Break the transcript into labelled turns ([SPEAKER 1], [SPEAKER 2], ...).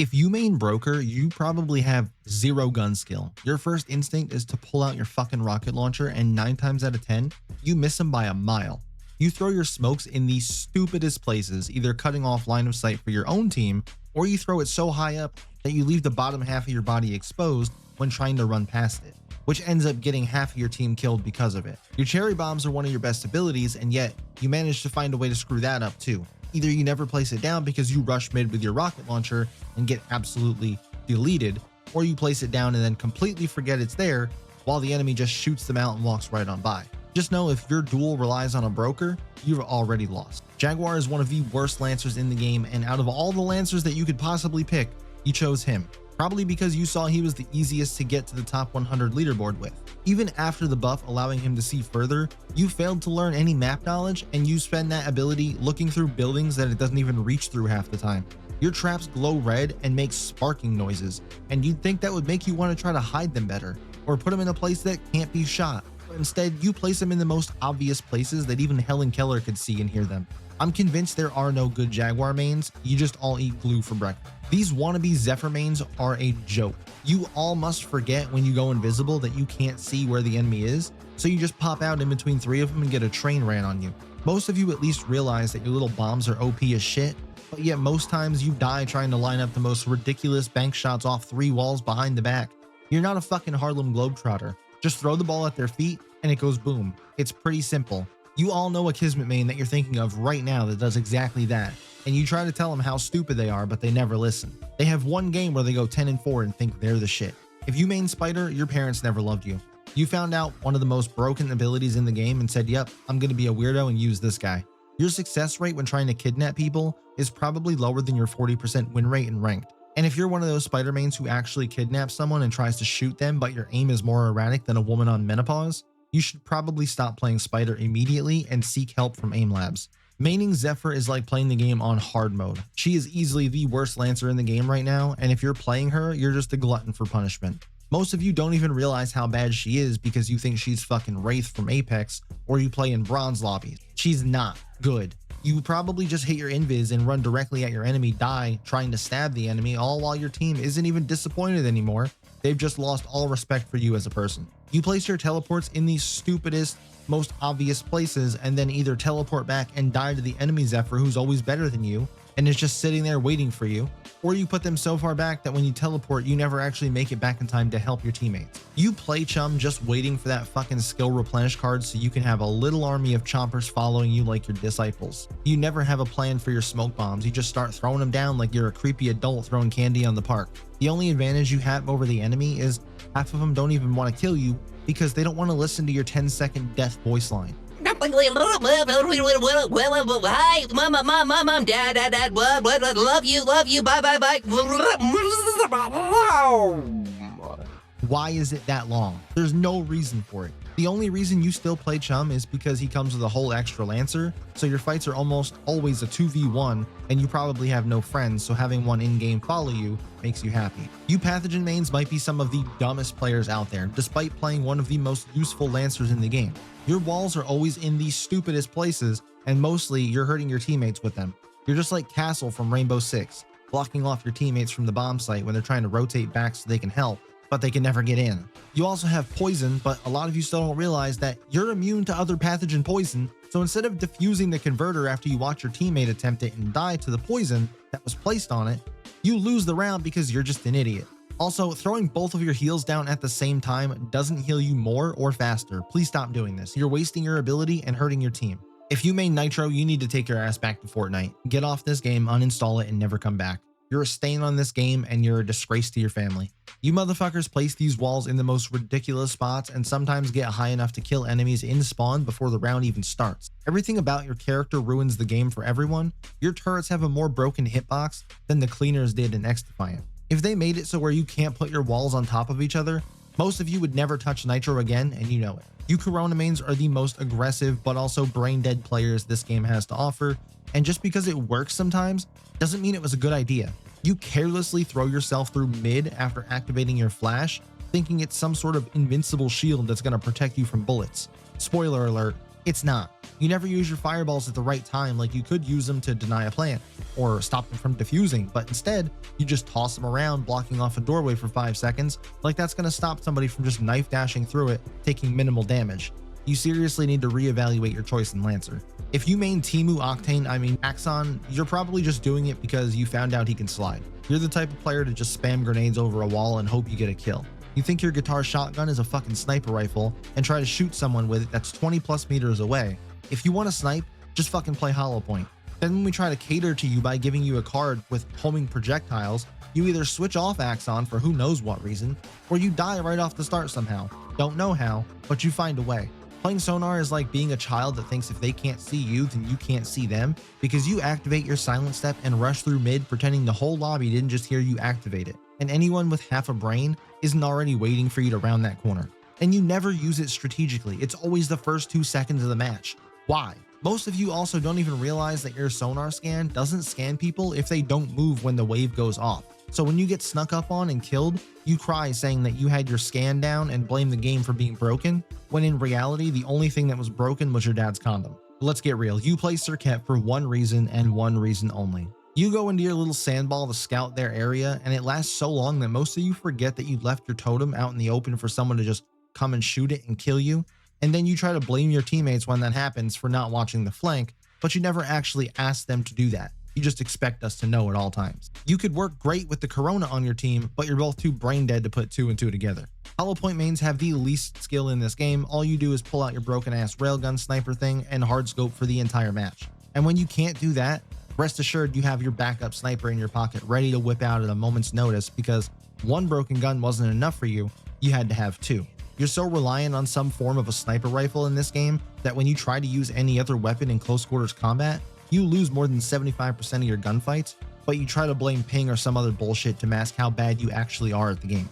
[SPEAKER 1] If you main broker, you probably have zero gun skill. Your first instinct is to pull out your fucking rocket launcher, and 9 times out of 10, you miss them by a mile. You throw your smokes in the stupidest places, either cutting off line of sight for your own team, or you throw it so high up that you leave the bottom half of your body exposed when trying to run past it, which ends up getting half of your team killed because of it. Your cherry bombs are one of your best abilities, and yet you manage to find a way to screw that up too. Either you never place it down because you rush mid with your rocket launcher and get absolutely deleted, or you place it down and then completely forget it's there while the enemy just shoots them out and walks right on by. Just know if your duel relies on a broker, you've already lost. Jaguar is one of the worst lancers in the game, and out of all the lancers that you could possibly pick, you chose him. Probably because you saw he was the easiest to get to the top 100 leaderboard with. Even after the buff allowing him to see further, you failed to learn any map knowledge, and you spend that ability looking through buildings that it doesn't even reach through half the time. Your traps glow red and make sparking noises, and you'd think that would make you want to try to hide them better, or put them in a place that can't be shot. But instead, you place them in the most obvious places that even Helen Keller could see and hear them. I'm convinced there are no good Jaguar mains, you just all eat glue for breakfast. These wannabe Zephyr mains are a joke. You all must forget when you go invisible that you can't see where the enemy is, so you just pop out in between 3 of them and get a train ran on you. Most of you at least realize that your little bombs are OP as shit, but yet most times you die trying to line up the most ridiculous bank shots off 3 walls behind the back. You're not a fucking Harlem Globetrotter. Just throw the ball at their feet and it goes boom. It's pretty simple. You all know a Kismet main that you're thinking of right now that does exactly that, and you try to tell them how stupid they are, but they never listen. They have one game where they go 10-4 and think they're the shit. If you main Spider, your parents never loved you. You found out one of the most broken abilities in the game and said, yep, I'm gonna be a weirdo and use this guy. Your success rate when trying to kidnap people is probably lower than your 40% win rate in ranked. And if you're one of those Spider mains who actually kidnaps someone and tries to shoot them, but your aim is more erratic than a woman on menopause, you should probably stop playing Spider immediately and seek help from aim labs. Maining Zephyr is like playing the game on hard mode. She is easily the worst lancer in the game right now, and if you're playing her, you're just a glutton for punishment. Most of you don't even realize how bad she is because you think she's fucking Wraith from Apex, or you play in bronze lobbies. She's not good. You probably just hit your invis and run directly at your enemy, die trying to stab the enemy, all while your team isn't even disappointed anymore. They've just lost all respect for you as a person. You place your teleports in the stupidest, most obvious places and then either teleport back and die to the enemy Zephyr who's always better than you and is just sitting there waiting for you, or you put them so far back that when you teleport you never actually make it back in time to help your teammates. You play Chum just waiting for that fucking skill replenish card so you can have a little army of chompers following you like your disciples. You never have a plan for your smoke bombs, you just start throwing them down like you're a creepy adult throwing candy on the park. The only advantage you have over the enemy is half of them don't even want to kill you because they don't want to listen to your 10-second death voice line.
[SPEAKER 2] Hi, mom, dad, love you, bye.
[SPEAKER 1] Why is it that long? There's no reason for it. The only reason you still play Chum is because he comes with a whole extra lancer, so your fights are almost always a 2v1, and you probably have no friends, so having one in-game follow you makes you happy. You Pathogen mains might be some of the dumbest players out there, despite playing one of the most useful lancers in the game. Your walls are always in the stupidest places, and mostly you're hurting your teammates with them. You're just like Castle from Rainbow Six, blocking off your teammates from the bomb site when they're trying to rotate back so they can help, but they can never get in. You also have poison, but a lot of you still don't realize that you're immune to other pathogen poison, so instead of defusing the converter after you watch your teammate attempt it and die to the poison that was placed on it, you lose the round because you're just an idiot. Also, throwing both of your heals down at the same time doesn't heal you more or faster. Please stop doing this. You're wasting your ability and hurting your team. If you main Nitro, you need to take your ass back to Fortnite. Get off this game, uninstall it, and never come back. You're a stain on this game and you're a disgrace to your family. You motherfuckers place these walls in the most ridiculous spots and sometimes get high enough to kill enemies in spawn before the round even starts. Everything about your character ruins the game for everyone. Your turrets have a more broken hitbox than the cleaners did in X-Defiant. If they made it so where you can't put your walls on top of each other, most of you would never touch Nitro again, and you know it. You Corona mains are the most aggressive but also brain dead players this game has to offer, and just because it works sometimes doesn't mean it was a good idea. You carelessly throw yourself through mid after activating your flash, thinking it's some sort of invincible shield that's going to protect you from bullets. Spoiler alert, It's not. You never use your fireballs at the right time like you could use them to deny a plant or stop them from defusing, but instead you just toss them around, blocking off a doorway for 5 seconds, like that's going to stop somebody from just knife dashing through it, taking minimal damage. You seriously need to reevaluate your choice in Lancer. If you main Axon, you're probably just doing it because you found out he can slide. You're the type of player to just spam grenades over a wall and hope you get a kill. You think your guitar shotgun is a fucking sniper rifle and try to shoot someone with it that's 20 plus meters away. If you want to snipe, just fucking play Hollowpoint. Then when we try to cater to you by giving you a card with homing projectiles, you either switch off Axon for who knows what reason, or you die right off the start somehow. Don't know how, but you find a way. Playing Sonar is like being a child that thinks if they can't see you, then you can't see them, because you activate your silent step and rush through mid pretending the whole lobby didn't just hear you activate it. And anyone with half a brain isn't already waiting for you to round that corner. And you never use it strategically. It's always the first 2 seconds of the match. Why? Most of you also don't even realize that your Sonar scan doesn't scan people if they don't move when the wave goes off. So when you get snuck up on and killed, you cry saying that you had your scan down and blame the game for being broken, when in reality, the only thing that was broken was your dad's condom. But let's get real. You play Serket for one reason and one reason only. You go into your little sandball to scout their area, and it lasts so long that most of you forget that you left your totem out in the open for someone to just come and shoot it and kill you. And then you try to blame your teammates when that happens for not watching the flank, but you never actually ask them to do that. You just expect us to know at all times. You could work great with the Corona on your team, but you're both too brain dead to put 2 and 2 together. Hollowpoint mains have the least skill in this game. All you do is pull out your broken ass railgun sniper thing and hard scope for the entire match. And when you can't do that, rest assured you have your backup sniper in your pocket ready to whip out at a moment's notice, because one broken gun wasn't enough for you, you had to have 2. You're so reliant on some form of a sniper rifle in this game that when you try to use any other weapon in close quarters combat, you lose more than 75% of your gunfights, but you try to blame ping or some other bullshit to mask how bad you actually are at the game.